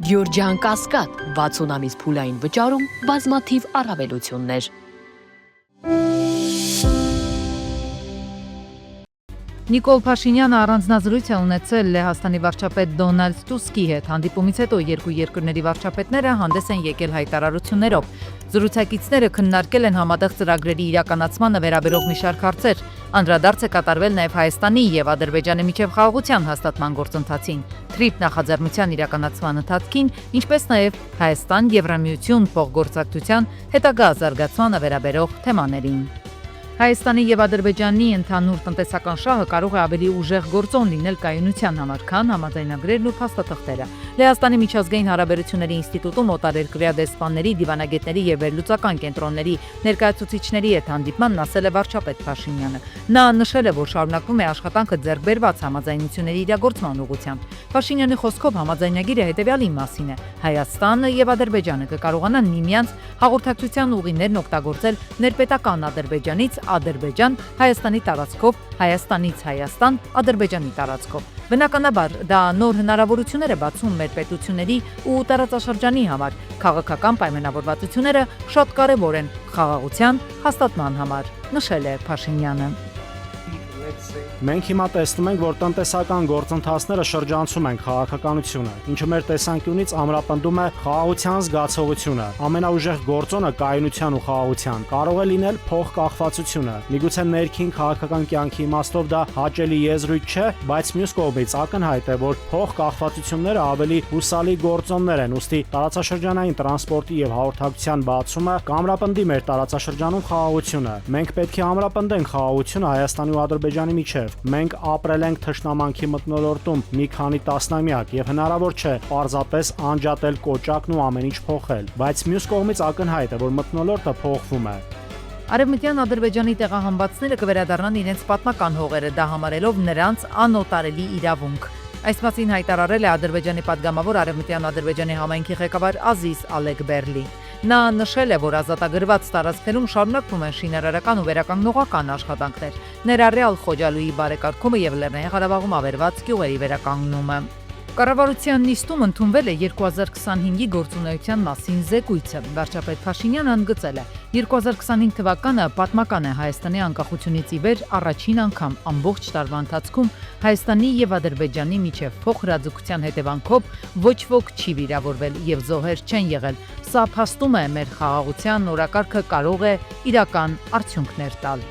Գյորջյան Կասկադ 60 ամիս փուլային վճարում բազմաթիվ առավելություններ։ Նիկոլ Փաշինյանը առանձնազրույց է ունեցել Լեհաստանի վարչապետ Դոնալդ Տուսկի հետ։ Հանդիպումից հետո երկու երկրների վարչապետները հանդես են եկել հայտարարություններով։ Զրուցակիցները քննարկել են համատեղ ծրագրերի իրականացմանը վերաբերող մի շարք հարցեր։ Անդրադարձ է կատարվել նաև Հայաստանի եւ Ադրբեջանի միջև խաղաղության հաստատման գործընթացին, թրիփ նախաձեռնության իրականացման ընթացքին, ինչպես նաև Հայաստան-Եվրամիություն փոխգործակցության հետագա զարգացմանը վերաբերող թեմաներին։ Հայաստանի եւ Ադրբեջանի ընդհանուր տնտեսական շահը կարող է ավելի ուժեղ գործոն լինել կայունության համար, քան համաձայնագրերն ու փաստաթղթերը։ Լեհաստանի միջազգային հարաբերությունների ինստիտուտում օտարերկրյա դեսպանների, դիվանագետների եւ վերլուծական կենտրոնների ներկայացուցիչների հետ հանդիպմանն ասել է վարչապետ Փաշինյանը։ Նա նշել է, որ շարունակվում է աշխատանքը ձեռք բերված համաձայնությունների իրագործման ուղղությամբ։ Փաշինյանի խոսքով համաձայնագիրը հետեւյալի մասին է. Հայաստանը եւ Ադրբեջանը կկարողանան միմյանց հաղորդակցության ուղիներն օգտագործել ներպետական Ադրբեջանից Ադրբեջան, Հայաստանի տարածքով, Հայաստանից Հայաստան, Ադրբեջանի տարածքով։ Բնականաբար, դա նոր հնարավորություններ է բացում մեր պետությունների ու տարածաշրջանի համար։ Քաղաքական պայմանավորվածությունները շատ կարևոր են խաղաղության հաստատման համար, նշել է Փաշինյանը։ Մենք հիմա տեսնում ենք, որ տնտեսական գործընթացները շրջանցում են քաղաքականությունը, ինչը մեր տեսանկյունից ամրապնդում է խաղաղության զգացողությունը։ Ամենաուժեղ գործոնը կայունության ու խաղաղության կարող է լինել փոխկախվածությունը։ Միգուցե ներքին քաղաքական կյանքի իմաստով դա հաճելի եզրույթ չէ, բայց մյուս կողմից ակնհայտ է, որ փոխկախվածությունները ավելի հուսալի գործոններ են, ուստի տարածաշրջանային տրանսպորտի եւ հաղորդակցության բացումը կամրապնդի մեր տարածաշրջանում խաղաղությունը։ Մենք պետք է ամրապնդենք խաղաղությունը Հայաստանի ու Ադրբեջանի միջև։ Մենք ապրել ենք թշնամանքի մթնոլորտում մի քանի տասնամյակ եւ հնարավոր չէ պարզապես անջատել կոճակն ու ամեն ինչ փոխել, բայց մյուս կողմից ակնհայտ է, որ մթնոլորտը փոխվում է։ Արևմտյան Ադրբեջանի տեղահանվածները կվերադառնան իրենց պատմական հողերը, դա համարելով նրանց անօտարելի իրավունք։ Այս մասին հայտարարել է Ադրբեջանի падգամավոր Արևմտյան Ադրբեջանի համայնքի ղեկավար Ազիզ Ալեքբերլի։ Նա նշել է, որ ազատագրված տարածքներում շարունակվում են շինարարական ու վերականգնողական աշխատանքներ, ներառյալ Խոջալույի բարեկարգումը եւ Լեռնային Ղարաբաղում ավերված գյուղերի վերականգնումը։ Կառավարության նիստում ընդունվել է 2025-ի գործունեության մասին զեկույցը։ Վարչապետ Փաշինյանը ընդգծել է. 2025 թվականը պատմական է Հայաստանի անկախությունից ի վեր առաջին անգամ ամբողջ տարվա ընթացքում Հայաստանի եւ Ադրբեջանի միջև փոխհրաձգության հետևանքով ոչ ոք չի վիրավորվել եւ զոհեր չեն եղել։ Սա փաստում է մեր խաղաղության օրակարգը կարող է իրական արդյունքներ տալ։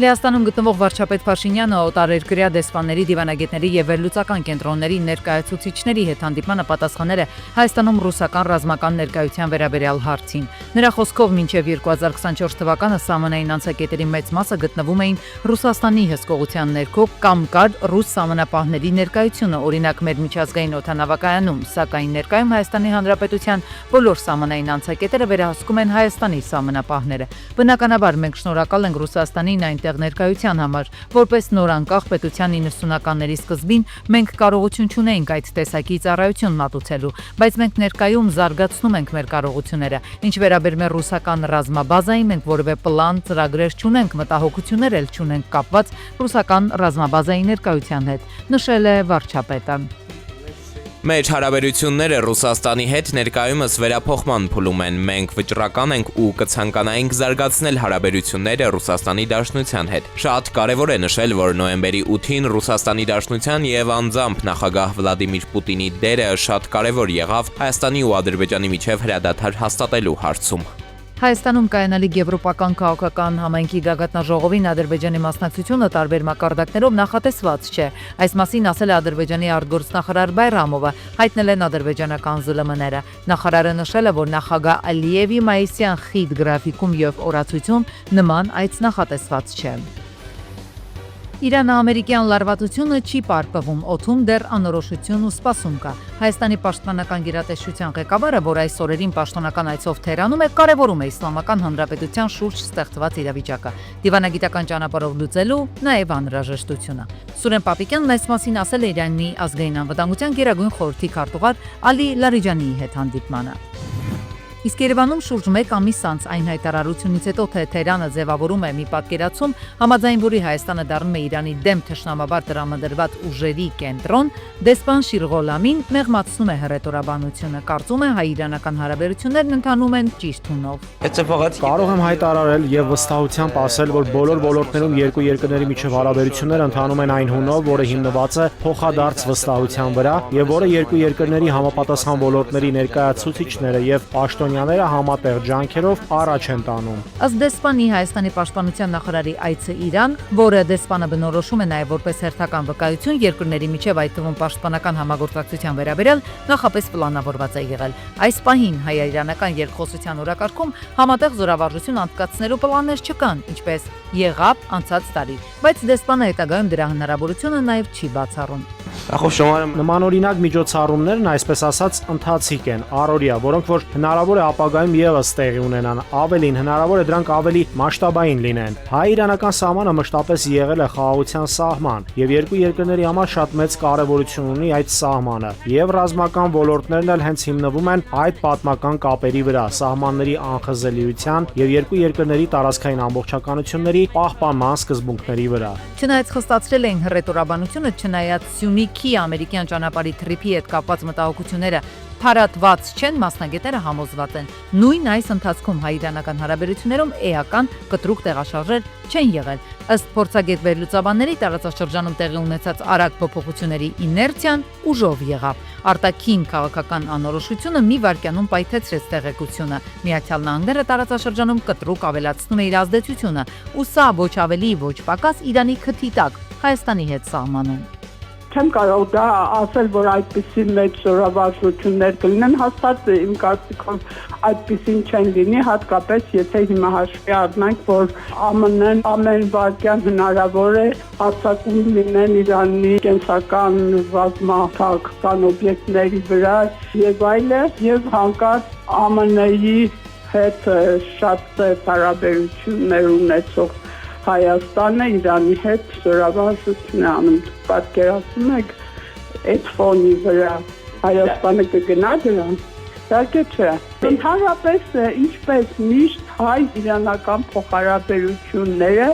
Լեհաստանում գտնվող վարչապետ Փաշինյանը օտարերկրյա դեսպանների, դիվանագետների եւ վերլուծական կենտրոնների ներկայացուցիչների հետ հանդիպմանը պատասխանել է Հայաստանում ռուսական ռազմական ներկայության վերաբերյալ հարցին։ Նրա խոսքով մինչև 2024 թվականը սահմանային անցակետերի մեծ մասը գտնվում էին Ռուսաստանի հսկողության ներքո կամ կար ռուս սահմանապահների ներկայությունը, օրինակ մեր միջազգային օդանավակայանում, սակայն ներկայում Հայաստանի Հանրապետության բոլոր սահմանային անցակետերը վերահսկում են Հայաստանի սահմանապահները։ Բնականաբար մենք շնորհակալ ենք Ռուսաստանին այնտեղ ներկայության համար, որպես նոր անկախ պետության 90-ականների սկզբին մենք կարողություն չունեինք այդ տեսակի ծառայություն մատուցելու, բայց մենք ներկայում զարգացնում ենք մեր կարողությունները։ Ինչ վերաբերում է ռուսական ռազմաբազային, մենք որևէ պլան, ծրագրեր չունենք, մտահոգություններ էլ չունենք կապված ռուսական ռազմաբազայի ներկայության հետ, նշել է վարչապետը։ Մեր հարաբերությունները Ռուսաստանի հետ ներկայումս վերափոխման փուլում են։ Մենք վճռական ենք ու կցանկանայինք զարգացնել հարաբերությունները Ռուսաստանի Դաշնության հետ։ Շատ կարևոր է նշել, որ նոյեմբերի 8-ին Ռուսաստանի Դաշնության եւ անձամբ նախագահ Վլադիմիր Պուտինի դերը շատ կարևոր եղավ Հայաստանի ու Ադրբեջանի միջև հրադադար հաստատելու հարցում։ Հայաստանում կայանալիք Եվրոպական քաղաքական համայնքի գագաթնաժողովին Ադրբեջանի մասնակցությունը տարբեր մակարդակներով նախատեսված չէ։ Այս մասին ասել է Ադրբեջանի արտգործնախարար Բայրամովը, հայտնել են ադրբեջանական ԶԼՄ-ները։ Նախարարը նշել է, որ նախագահ Ալիևի մայիսյան խիտ գրաֆիկում եւ օրացույցում նման այց նախատեսված չէ։ Իրան-ամերիկյան լարվածությունը չի պարպվում, օդում դեռ անորոշություն ու սպասում կա։ Հայաստանի պաշտպանական գերատեսչության ղեկավարը, որ այս օրերին պաշտոնական այցով Թեհրանում է, կարևորում է Իսլամական Հանրապետության շուրջ ստեղծված իրավիճակը, դիվանագիտական ճանապարհով լուծելու նաև անհրաժեշտությունը։ Սուրեն Պապիկյանն այս մասին ասել է Իրանի ազգային անվտանգության գերագույն խորհրդի քարտուղար Ալի Լարիջանիի հետ հանդիպմանը։ Իսկ Երևանում շուրջ 1 ամիս անց այն հայտարարությունից հետո, թե Թեհրանը ձևավորում է մի պատկերացում, համաձայն որի Հայաստանը դառնում է Իրանի դեմ թշնամաբար տրամադրված ուժերի կենտրոն, դեսպան Շիրղոլամին մեղմացնում է հռետորաբանությունը, կարծում է հայ-իրանական հարաբերություններն ընթանում են ճիշտ հունով։ Կարող եմ հայտարարել եւ վստահությամբ ասել, որ բոլոր ոլորտներում երկու երկրների միջև հարաբերությունները ընթանում են այն հունով, որը հիմնված է փոխադարձ վստահության վրա եւ որը երկու երկրների համապատասխան ոլորտների ներկայացուցիչները եւ պաշտոնյաները համատեղ ջանքերով առաջ են տանում։ Ըստ դեսպանի Հայաստանի պաշտպանության նախարարի այցը Իրան, որը դեսպանը բնորոշում է նաև որպես հերթական վկայություն երկրների միջև այդ թվում պաշտպանական համագործակցության վերաբերյալ, նախապես պլանավորված է եղել։ Այս պահին հայ-իրանական երկխոսության օրակարգում համատեղ զորավարժություն անցկացնելու պլաններ չկան, ինչպես եղավ անցած տարի, բայց դեսպանը հետագայում դրա հնարավորությունը նաև չի բացառում։ Նմանօրինակ միջոցառումներն, այսպես ասած, ընթացիկ են, առօրյա, որոնք որ հնարավոր է ապագայում եւս տեղի ունենան, ավելին հնարավոր է դրանք ավելի մասշտաբային լինեն։ Հայ-իրանական սահմանը մշտապես եղել է խաղաղության սահման, եւ երկու երկրների համար շատ մեծ կարեւորություն ունի այդ սահմանը, եւ ռազմական ոլորտներն էլ հենց հիմնվում են այդ պատմական կապերի վրա, սահմանների անխզելիության եւ երկու երկրների տարածքային ամբողջականությունների պահպանման սկզբունքների վրա։ Չնայած խստացրել էին հռետորաբանությունը, չնայած Սյունիքի ամերիկյան ճանապարհի թրիփի հետ կապված մտահոգությունները փարատված չեն, մասնագետները համոզված են։ Նույն այս ընթացքում հայ-իրանական հարաբերություններում էական կտրուկ տեղաշարժեր չեն եղել։ Ըստ փորձագետ վերլուծաբանների տարածաշրջանում տեղի ունեցած արագ փոփոխությունների իներցիան ուժով եղավ։ Արտաքին քաղաքական անորոշությունը մի վայրկյանում պայթեցրեց տեղեկությունը։ Միացյալ Նահանգները տարածաշրջանում կտրուկ ավելացնում է իր ազդեցությունը, ու սա ոչ ավելի, ոչ պակաս Իրանի քթի տակ Հայաստանի հետ սահմանում։ Չեմ կարող դա ասել, որ այդպիսի մեծ զորավարժություններ կլինեն, հաստատ իմ կարծիքով այդպիսին չեն լինի, հատկապես եթե հիմա հաշվի առնենք, որ ԱՄՆ-ն ամեն վայրկյան հնարավոր է հարձակում լինեն Իրանի կենսական ռազմաքաղաքական օբյեկտների վրա եւ այլը, եւ հանկարծ ԱՄՆ-ի հետ շատ հարաբերություններ ունեցող Հայաստանը Իրանի հետ զորավարժություն է անում, պատկերացնում եք այդ ֆոնի վրա Հայաստանը կգնա դրան, իհարկե չէ։ Ընդհանրապես ինչպես միշտ հայ-իրանական փոխհարաբերությունները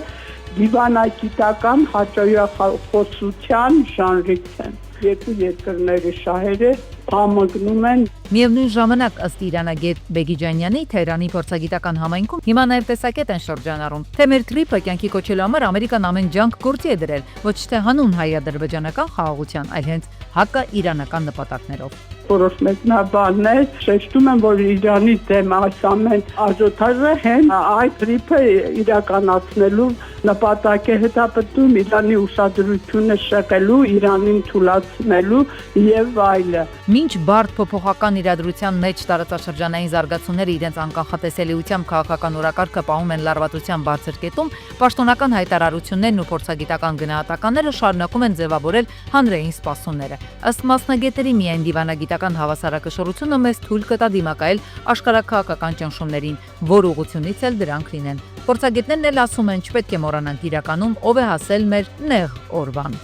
դիվանագիտական հաճախոսության ժանրից են։ Երկու երկրների շահերը համընկնում են։ Միևնույն ժամանակ, ըստ իրանագետ Բեգիջանյանի, Թեհրանի փորձագիտական համայնքում հիմա նաև տեսակետ են շրջանառում, թե մեր թրիփը կյանքի կոչելու համար Ամերիկան ամեն ջանք գործի է դրել, ոչ թե հանուն հայ-ադրբեջանական խաղաղության, այլ հենց հակաիրանական նպատակներով։ Որոշ մեկնաբաններ շեշտում են, որ Իրանի դեմ այս ամեն աժոթաժը հեն այդ թրիփը իրականացնելու նպատակ է հետապնդում, Իրանի ուշադրությունը շեղելու, Իրանին թուլացնելու եւ այլը։ Մինչ բարդ փոփոխական իրադրության մեջ տարածաշրջանային զարգացումները իրենց անկանխատեսելիությամբ քաղաքական օրակարգը պահում են լարվածության բարձր կետում, պաշտոնական հայտարարություններն ու փորձագիտական գնահատականները շարունակում են ձևավորել հանրային սպասումները։ Ըստ մասնագետների միայն դիվանագիտական հավասարակշռությունը մեզ թույլ կտա դիմակայել աշխարհաքաղաքական ճնշումներին, որ ուղղությունից էլ դրանք լինեն։ Փորձագետներն էլ ասում են, չպետք է մոռանանք իրականում ով է հասել մեր նեղ օրվան։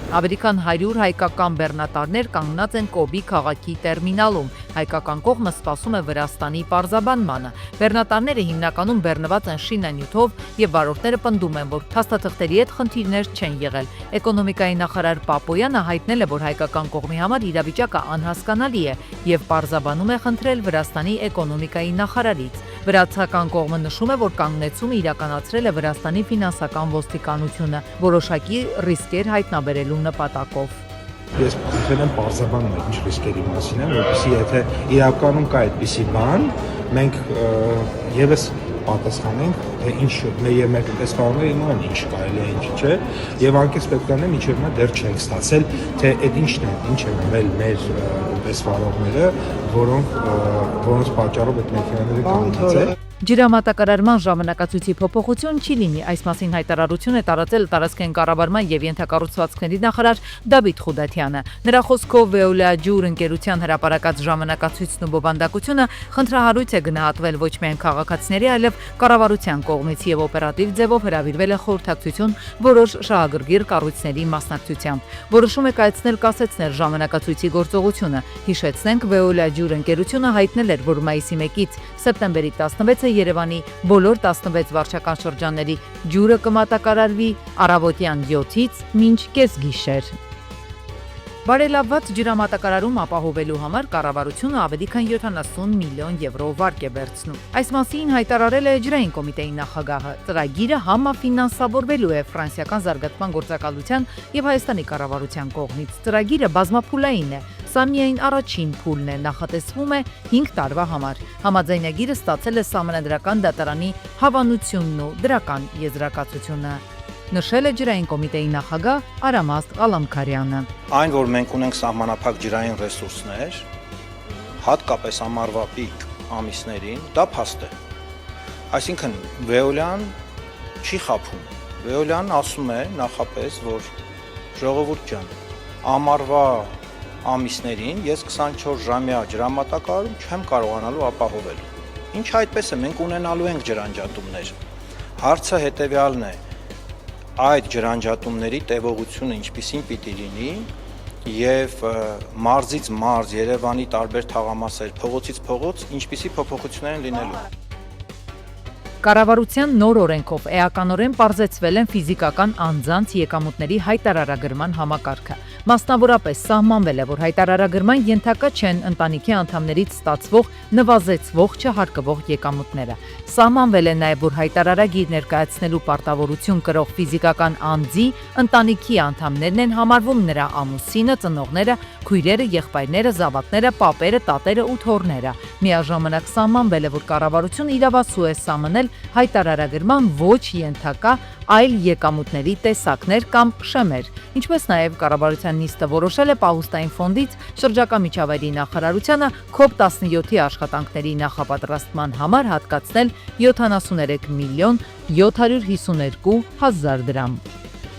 Ավելի քան 100 հայկական բեռնատարներ կանգնած են Կոբի քաղաքի տերմինալում։ Հայկական կողմը սպասում է Վրաստանի պարզաբանմանը։ Բեռնատարները հիմնականում բեռնված են շինանյութով եւ վարորդները պնդում են, որ փաստաթղթերի հետ խնդիրներ չեն եղել։ Էկոնոմիկայի նախարար Պապոյանը հայտնել է, որ հայկական կողմի համար իրավիճակը անհասկանալի է եւ պարզաբանում է խնդրել Վրաստանի էկոնոմիկայի նախարարից։ Վրացական կողմը նշում է, որ կանգնեցումը իրականացրել է Վրաստանի ֆինանսական ոստիկանությունը, որոշակի ռիսկեր հայտնաբերելու նպատակով։ Ես խնդրել եմ պարզաբանել ինչ ռիսկերի մասին է, որովհետեւ եթե իրականում կա այդպիսի բան, մենք եւս պատասխանենք, թե ինչ մեր տնտեսվարները իմանում են ինչ կարելի է, ինչ չէ, եւ անկես պետք է անեմ, ինչեւ նա դեռ չենք ստացել, թե այդ ինչ են անել մեր տնտեսվարողները, որոնց պատճառով այդ մեքենաները կանգնած են։ Ջրամատակարարման ժամանակացույցի փոփոխություն չի լինի, այս մասին հայտարարություն է տարածել տարածքային կառավարման եւ ենթակառուցվածքների նախարար Դավիթ Խուդատյանը։ Նրա խոսքով Veolia ջուր ընկերության հրապարակած ժամանակացույցն ու բովանդակությունը խնդրահարույց է գնահատվել ոչ միայն քաղաքացիների, այլև կառավարության կողմից եւ օպերատիվ ձևով հրավիրվել է խորհրդակցություն որոշ շահագրգիռ կառույցների մասնակցությամբ։ Որոշում է կայացնել կասեցնել ժամանակացույցի գործողությունը։ Հիշեցնենք, Veolia ջուր ընկերությունը հայտնել էր, որ մայիսի 1-ից սեպտեմբերի 16-ը Երևանի բոլոր 16 վարչական շրջանների ջուրը կմատակարարվի առավոտյան 7-ից մինչ կեսգիշեր։ Բարելավված ջրամատակարարում ապահովելու համար կառավարությունը ավելի քան 70 միլիոն եվրո վարկ է վերցնում։ Այս մասին հայտարարել է ջրային կոմիտեի նախագահը։ Ծրագիրը համաֆինանսավորվելու է ֆրանսիական զարգացման գործակալության եւ Հայաստանի կառավարության կողմից։ Ծրագիրը բազմափուլային է։ Սա միայն առաջին փուլն է, նախատեսվում է 5 տարվա համար։ Համաձայնագիրը ստացել է Սահմանադրական դատարանի հավանությունն ու դրական եզրակացությունը։ Նշել է ջրային կոմիտեի նախագահ Արամաստ Ղալամքարյանը։ Այն, որ մենք ունենք սահմանափակ ջրային ռեսուրսներ, հատկապես ամառվա պիկ ամիսներին, դա փաստ է։ Այսինքն Veolia-ն չի խաբում։ Veolia-ն ասում է նախապես, որ ժողովուրդ ջան, ամառվա ամիսներին ես 24-ժամյա ջրամատակարարում չեմ կարողանալու ապահովել։ Ինչ այդպես է, մենք ունենալու ենք ջրանջատումներ։ Հարցը հետևյալն է. այդ ջրանջատումների տևողությունը ինչպիսին պիտի լինի եւ մարզից մարզ, Երևանի տարբեր թաղամասեր, փողոցից փողոց ինչպիսի փոփոխություններ են լինելու։ Կառավարության նոր օրենքով էականորեն պարզեցվել են ֆիզիկական անձանց եկամուտների հայտարարագրման համակարգը։ Մասնավորապես սահմանվել է, որ հայտարարագրման ենթակա չեն ընտանիքի անդամներից ստացվող նվազեցվող չհարկվող եկամուտները։ Սահմանվել է նաև, որ հայտարարագիր ներկայացնելու պարտավորություն կրող ֆիզիկական անձի ընտանիքի անդամներն են համարվում նրա ամուսինը, ծնողները, քույրերը, եղբայրները, զավակները, պապերը, տատերը ու թոռները։ Միաժամանակ սահմանվել է, որ կառավարությունը իրավասու է սահմանել հայտարարագրման ոչ ենթակա այլ եկամուտների տեսակներ կամ շեմեր, ինչպես նաև կառավարության նիստը որոշել է Պահուստային ֆոնդից շրջակա միջավայրի նախարարությանը COP17-ի աշխատանքների նախապատրաստման համար հատկացնել 73 միլիոն 752 հազար դրամ։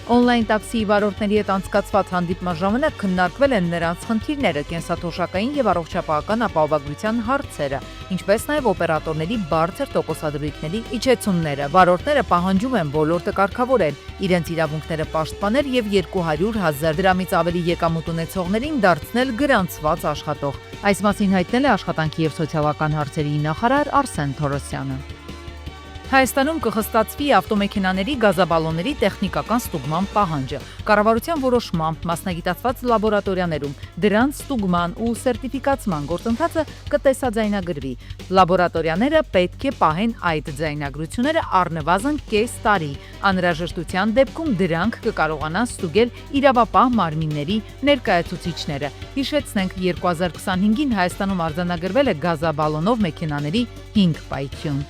Օնլայն տաքսիի վարորդների հետ անցկացված հանդիպման ժամանակ քննարկվել են նրանց խնդիրները, կենսաթոշակային եւ առողջապահական ապահովագրության հարցերը, ինչպես նաեւ օպերատորների բարձր տոկոսադրույքների իջեցումները։ Վարորդները պահանջում են ոլորտը կարգավորել, իրենց իրավունքները պաշտպանել եւ 200,000 դրամից ավելի եկամուտ ունեցողներին դարձնել գրանցված աշխատող։ Այս մասին հայտնել է Աշխատանքի եւ սոցիալական հարցերի նախարար Արսեն Թորոսյանը։ Հայաստանում կխստացվի ավտոմեքենաների գազաբալոնների տեխնիկական ստուգման պահանջը։ Կառավարության որոշմամբ մասնագիտացված լաբորատորիաներում դրանց ստուգման ու սերտիֆիկացման գործընթացը կտեսաձայնագրվի։ Լաբորատորիաները պետք է պահեն այդ ձայնագրությունները առնվազն կես տարի։ Անհրաժեշտության դեպքում դրանք կկարողանան ստուգել իրավապահ մարմինների ներկայացուցիչները։ Հիշեցնենք, 2025-ին Հայաստանում արձանագրվել է գազաբալոնով մեքենաների 5 պայթյուն։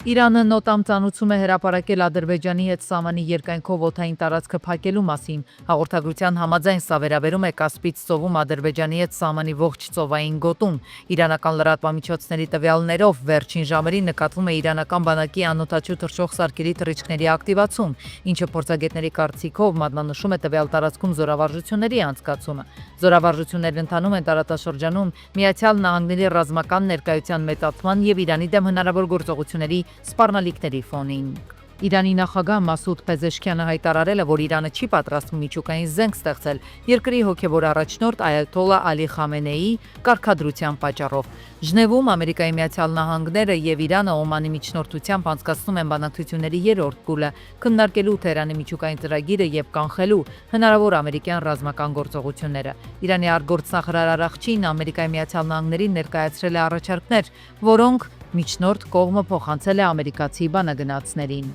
Իրանը նոտամ ծանուցում է հրապարակել Ադրբեջանի հետ սահմանի երկայնքով օդային տարածքը փակելու մասին։ Հաղորդագրության համաձայն սա վերաբերում է Կասպից ծովում Ադրբեջանի հետ սահմանի ողջ ծովային գոտում։ Իրանական լրատվամիջոցների տվյալներով վերջին ժամերին նկատվում է իրանական բանակի անօդաչու թռչող սարքերի թռիչքների ակտիվացում, ինչը փորձագետների կարծիքով մատնանշում է տվյալ տարածքում զորավարժությունների անցկացումը։ Զորավարժություններն ընթանում են տարածաշրջանում Միացյալ Նահանգների ռազմական ներկայության մեծացման եւ Իրանի դեմ հնարավոր գործողությունների սպառնալիքների ֆոնին։ Իրանի նախագահ Մասուդ Փեզեշքյանը հայտարարել է, որ Իրանը չի պատրաստվում միջուկային զենք ստեղծել երկրի հոգևոր առաջնորդ Այաթոլլա Ալի Խամենեիի կարգադրության պատճառով։ Ժնևում Ամերիկայի Միացյալ Նահանգները եւ Իրանը Օմանի միջնորդությամբ անցկացնում են բանակցությունների երրորդ փուլը, քննարկելու Թեհրանի միջուկային ծրագիրը եւ կանխելու հնարավոր ամերիկյան ռազմական գործողությունները։ Իրանի արտգործնախարար Արախչին Ամերիկայի Միացյալ Նահանգներին ներկայացրել է առաջարկներ, որոնք միջնորդ կողմը փոխանցել է ամերիկացի բանագնացներին։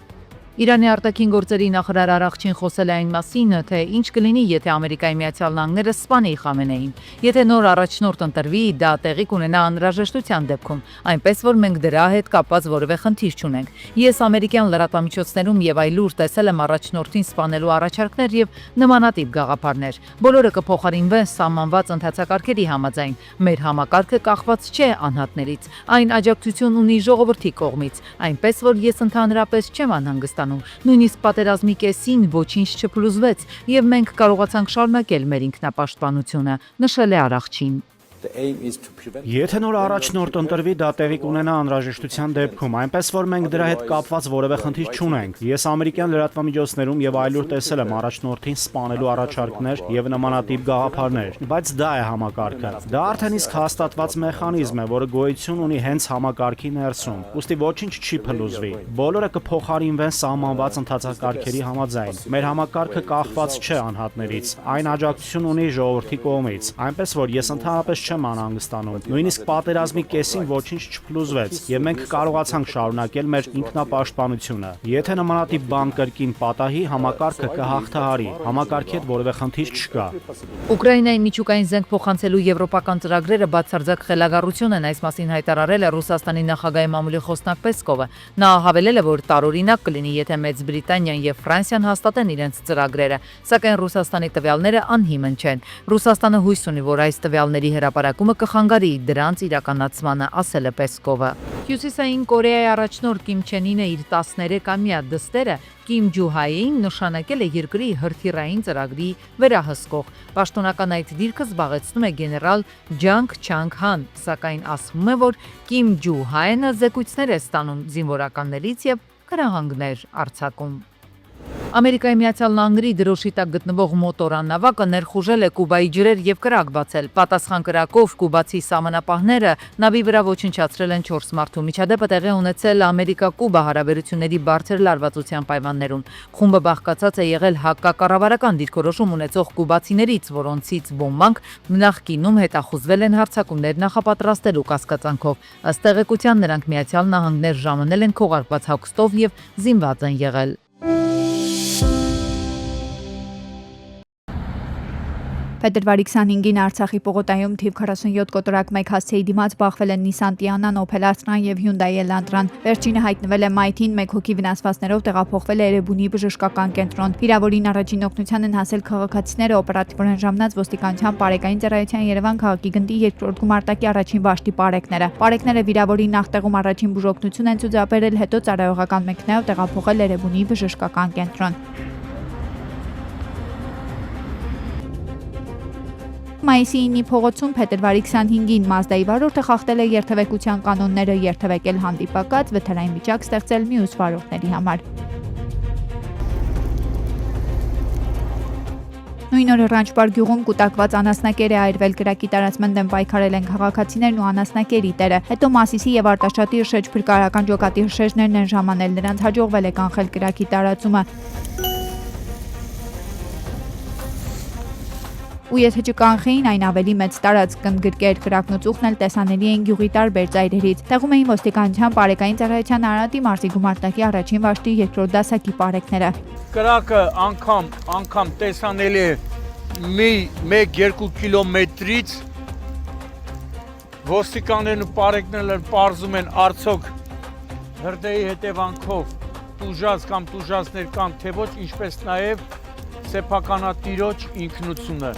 Իրանի արտաքին գործերի նախարար Արաղչին խոսել է այն մասին, թե ինչ կլինի, եթե Ամերիկայի Միացյալ Նահանգները սպանի Խամենեին։ Եթե նոր առաջնորդ ընտրվի, դա տեղի կունենա անհրաժեշտության դեպքում, այնպես որ մենք դրա հետ կապված որևէ խնդիր չունենք։ Ես ամերիկյան լրատվամիջոցներում եւ այլուր տեսել եմ առաջնորդին սպանելու առաջարկներ եւ նմանատիպ գաղափարներ։ Բոլորը կփոխարինվեն սահմանված ընթացակարգերի համաձայն։ Մեր համակարգը կախված չէ անհատներից, այն աջակցություն ունի ժողովրդի կողմից, այնպես որ ես ընդհանրապես չեմ անհանգստանում։ Նույնիսկ պատերազմի կեսին ոչինչ չփլուզվեց եւ մենք կարողացանք շարունակել մեր ինքնապաշտպանությունը, նշել է Արաղչին։ Եթե նոր առաջնորդ ընտրվի, դա տեղի կունենա անհրաժեշտության դեպքում, այնպես որ մենք դրա հետ կապված որևէ խնդիր չունենք։ Ես ամերիկյան լրատվամիջոցներում եւ այլուր տեսել եմ առաջնորդին սպանելու առաջարկներ եւ նմանատիպ գաղափարներ, բայց դա է համակարգը։ Դա արդեն իսկ հաստատված մեխանիզմ է, որը գոյություն ունի հենց համակարգի ներսում։ Ուստի ոչինչ չի փլուզվի։ Բոլորը կփոխարինվեն սահմանված ընթացակարգերի համաձայն։ Մեր համակարգը կախված չէ անհատներից, այն աջակցություն ունի ժողովրդի կողմից, այնպես որ ես ընդհանրապես չեմ անհանգստանում։ Նույնիսկ պատերազմի կեսին ոչինչ չփլուզվեց եւ մենք կարողացանք շարունակել մեր ինքնապաշտպանությունը։ Եթե նմանատիպ բան կրկին պատահի, համակարգը կհաղթահարի։ Համակարգի հետ որևէ խնդիր չկա։ Ուկրաինայի միջուկային զենք փոխանցելու եվրոպական ծրագրերը բացարձակ խելագարություն են, այս մասին հայտարարել է Ռուսաստանի նախագահի մամուլի խոսնակ Պեսկովը։ Նա հավելել է, որ տարօրինակ կլինի, եթե Մեծ Բրիտանիան եւ Ֆրանսիան հաստատեն իրենց ծրագրերը, սակայն Ռուսաստանի տվյալները անհիմն չեն։ Ռուսաստանը հույս ունի, որ այս տվյալների հրապարակումը կխանգարի դրանց իրականացմանը, ասել է Պեսկովը։ Հյուսիսային Կորեայի առաջնորդ Կիմ Չեն Ինը իր 13-ամյա դստերը Կիմ Ջուհային նշանակել է երկրի հրթիռային ծրագրի վերահսկող։ Պաշտոնական այդ դիրքը զբաղեցնում է գեներալ Ջանգ Չանգ Հան, սակայն ասվում է, որ Կիմ Ջուհայինը զեկույցներ է ստանում զինվորականներից եւ քրահանգներ արձակում։ Ամերիկայի Միացյալ Նահանգների դրոշի տակ գտնվող մոտորանավակը ներխուժել է Կուբայի ջրեր եւ կրակ բացել։ Պատասխան կրակով կուբացի սահմանապահները նավի վրա ոչնչացրել են 4 մարդու։ Միջադեպը տեղի ունեցել Ամերիկա-Կուբա հարաբերությունների բարձր լարվածության պայմաններում։ Խումբը բաղկացած է եղել հակակառավարական դիրքորոշում ունեցող կուբացիներից, որոնցից ոմանք նախկինում հետախուզվել են հարձակումներ նախապատրաստելու կասկածանքով։ Ըստ տեղեկության նրանք Միացյալ Նահանգներ ժամանել են քողարկված հագուստով եւ զինված են եղել։ Փետրվարի 25-ին Արցախի Պողոտայում թիվ 47 կոտորակ 1 հասցեի դիմաց բախվել են Nissan Tiana-ն, Opel Astra-ն եւ Hyundai Elantra-ն։ Վերջինը հայտնվել է մայթին, 1 հոգի վնասվածքներով տեղափոխվել է Էրեբունի բժշկական կենտրոն։ Վիրավորին առաջին օգնության են հասել քաղաքացիները, օպերատիվորեն ժամանած ոստիկանության Պարեկային ծառայության Երևան քաղաքի գնդի 2-րդ գումարտակի առաջին վաշտի պարեկները։ Պարեկները վիրավորին նախտեղում առաջին բուժօգնություն են ցուցաբերել, հետո ծառայողական մեքենայով տեղափոխել Էրեբունի բժշկական կենտրոն։ Մայիսի 9-ի փողոցում փետրվարի 25-ին Mazda-ի վարորդը խախտել է երթևեկության կանոնները, երթևեկել հանդիպակաց, վթարային վիճակ ստեղծել մյուս վարորդների համար։ Նույն օրը Ռանչպար գյուղում կուտակված անասնակեր է այրվել, կրակի տարածման դեմ պայքարել են քաղաքացիներն ու անասնակերի տերը։ Հետո Մասիսի եւ Արտաշատի հրշեջ փրկարարական ջոկատի հրշեջներն են ժամանել, նրանց հաջողվել է կանխել կրակի տարածումը։ Ու եթե չկանխեին, այն ավելի մեծ տարածք կընդգրկեր, կրակն ու ծուխն էլ տեսանելի էին գյուղի տարբեր ծայրերից։ Տեղում էին ոստիկանության Պարեկային ծառայության Արարատի մարզի գումարտակի առաջին վաշտի 2-րդ դասակի պարեկները։ Կրակը անգամ տեսանելի է 1-2 կիլոմետրից։ Ոստիկաններն ու պարեկներն պարզում են արդյոք հրդեհի հետևանքով տուժած կամ տուժածներ կան թե ոչ, ինչպես նաև սեփականատիրոջ ինքնությունը։